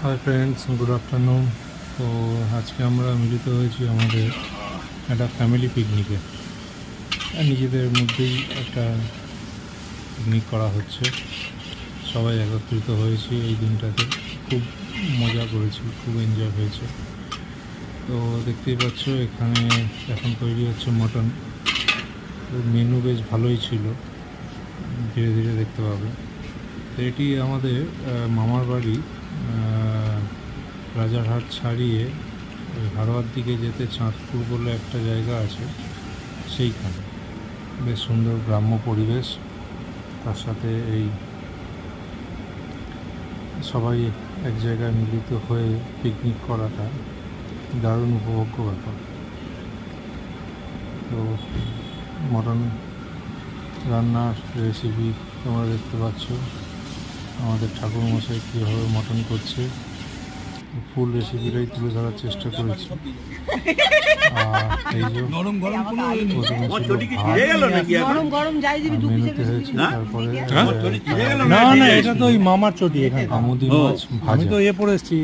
Hi friends, good afternoon. তো আজকে আমরা মিলিত হয়েছি আমাদের একটা ফ্যামিলি পিকনিকে। নিজেদের মধ্যেই একটা পিকনিক করা হচ্ছে, সবাই একত্রিত হয়েছি এই দিনটাতে। খুব মজা করেছি, খুব এনজয় হয়েছে। তো দেখতেই পাচ্ছ এখানে এখন তৈরি হচ্ছে মটন। তো মেনু বেশ ভালোই ছিল, ধীরে ধীরে দেখতে পাবে। তো এটি আমাদের মামার বাড়ি, রাজারহাট ছাড়িয়ে ওই হারোয়ার দিকে যেতে চাঁদপুর বলে একটা জায়গা আছে, সেইখানে বেশ সুন্দর গ্রাম্য পরিবেশ। তার সাথে এই সবাই এক জায়গায় মিলিত হয়ে পিকনিক করাটা দারুণ উপভোগ্য ব্যাপার। তো মটন রান্নার রেসিপি তোমরা দেখতে পাচ্ছ, আমাদের ঠাকুরমশাই কীভাবে মটন করছে। ফুল রেসিপিটাই তুলে ধরার চেষ্টা করেছি। আর এই যে মেনুতে হয়েছে, তারপরে না না এটা তো ওই মামার চটি, এখানে আমুদি মাছ ভাজি, তো পড়ে এসেছি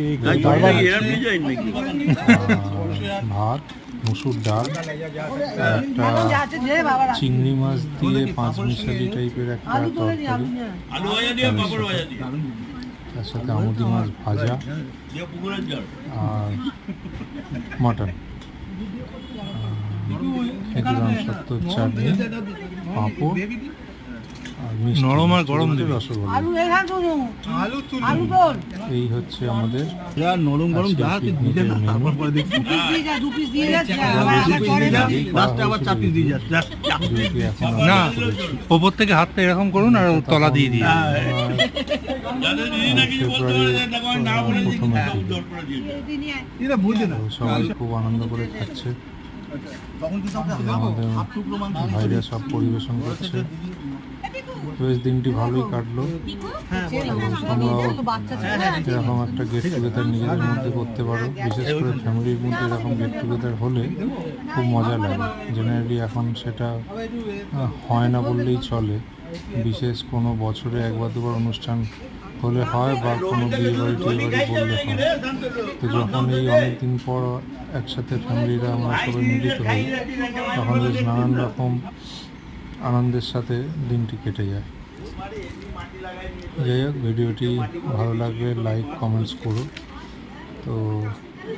ভাত, মুসুর ডাল, একটা চিংড়ি মাছ দিয়ে পাঁচ মিশালি টাইপের একটা তরকারি, তার সাথে আমুদি মাছ ভাজা আর মটন, খেজুরাম সত্তর চাটনি, পাঁপড় আর মিষ্টি, নরম আর গরম রসগোল্লা। এই হচ্ছে আমাদের নরম গরম না, ওপর থেকে হাতটা এরকম করুন আর তলা দিয়ে দিয়ে সবাই খুব আনন্দ করে খাচ্ছে। আমাদের ভাইরা সব পরিবেশন করছে। বেশ দিনটি ভালোই কাটলো। তোমরাও এরকম একটা গেট টুগেদার নিজেদের মধ্যে করতে পারো, বিশেষ করে ফ্যামিলির মধ্যে এরকম গেট টুগেদার হলে খুব মজা লাগে। জেনারেলি এখন সেটা হয় না বললেই চলে, বিশেষ কোনো বছরে একবার দুবার অনুষ্ঠান হলে হয় বা কোনো বিয়ে বাড়ি টিয়ে বাড়ি বললে হয়। তো যখন এই অনেক দিন পর একসাথে ফ্যামিলিরা আমরা সবাই মিলিত হই, তখন বেশ নানান রকম আনন্দের সাথে দিনটি কেটে যায়। যাই হোক, ভিডিওটি ভালো লাগলে লাইক কমেন্টস করো। তো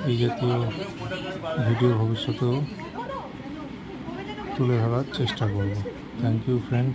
এই জাতীয় ভিডিও ভবিষ্যতেও তুলে ধরার চেষ্টা করব। Thank you friend.